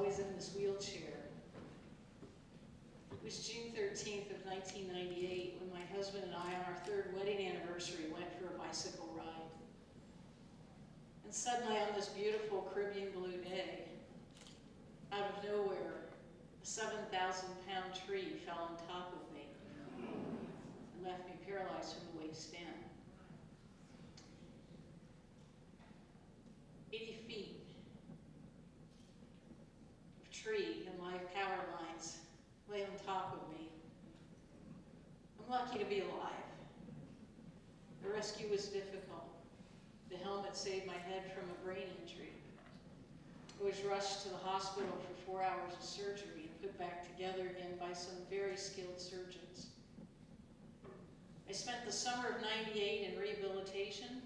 always in this wheelchair. It was June 13th of 1998 when my husband and I, on our third wedding anniversary, went for a bicycle ride. And suddenly, on this beautiful Caribbean blue day, out of nowhere, a 7,000-pound tree fell on top of me and left me paralyzed from the waist down. 80 feet of tree and live power lines lay on top of me. I'm lucky to be alive. The rescue was difficult. The helmet saved my head from a brain injury. I was rushed to the hospital for 4 hours of surgery and put back together again by some very skilled surgeons. I spent the summer of '98 in rehabilitation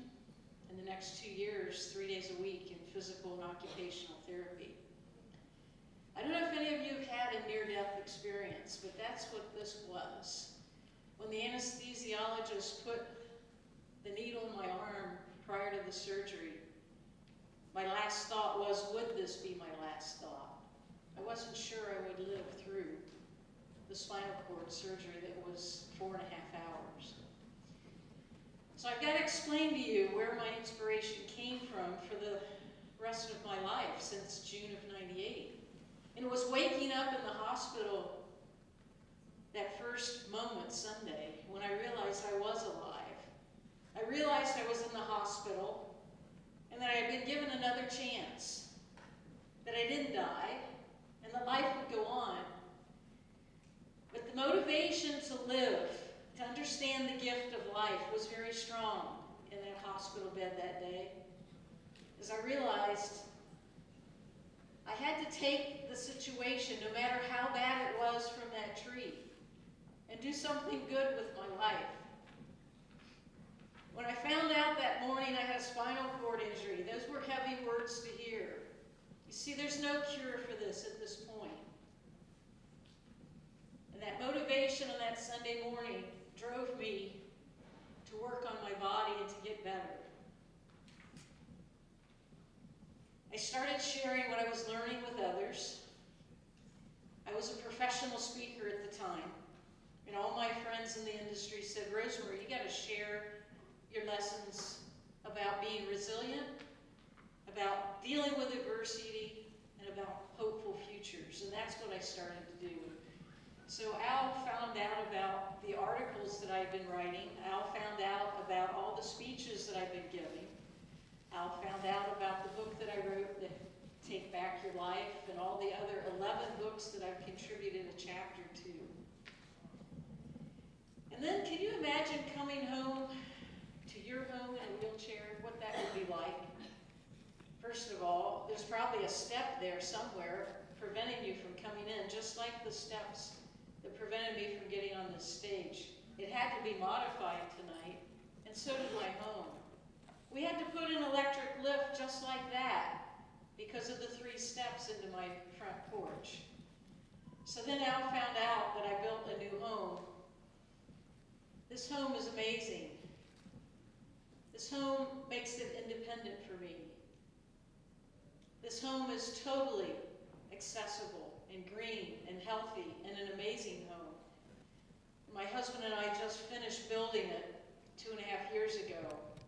and the next 2 years, 3 days a week in physical and occupational therapy. I don't know if any of you have had a near-death experience, but that's what this was. When the anesthesiologist put the needle in my arm prior to the surgery, my last thought was, would this be my last thought? I wasn't sure I would live through the spinal cord surgery that was 4.5 hours. So I've got to explain to you where my inspiration came from for the rest of my life since June of '98. And it was waking up in the hospital that first moment Sunday when I realized I was alive. I realized I was in the hospital and that I had been given another chance, that I didn't die, and that life would go on. But the motivation to live, to understand the gift of life, was very strong in that hospital bed that day, as I realized I had to take the situation, no matter how bad it was from that tree, and do something good with my life. When I found out that morning I had a spinal cord injury, those were heavy words to hear. You see, there's no cure for this at this point. And that motivation on that Sunday morning drove me to work on my body and to get better. I started sharing what I was learning with others. I was a professional speaker at the time, and all my friends in the industry said, Rosemarie, you got to share your lessons about being resilient, about dealing with adversity, and about hopeful futures. And that's what I started to do. So Al found out about the articles that I've been writing. Al found out about all the speeches that I've been giving. Al found out about the book that I wrote, that Take Back Your Life, and all the other 11 books that I've contributed a chapter to. And then can you imagine coming home to your home in a wheelchair, what that would be like? First of all, there's probably a step there somewhere preventing you from coming in, just like the steps that prevented me from getting on this stage. It had to be modified tonight, and so did my home. We had to put an electric lift just like that because of the 3 steps into my front porch. So then Al found out that I built a new home. This home is amazing. This home makes it independent for me. This home is totally accessible and green and healthy and an amazing home. My husband and I just finished building it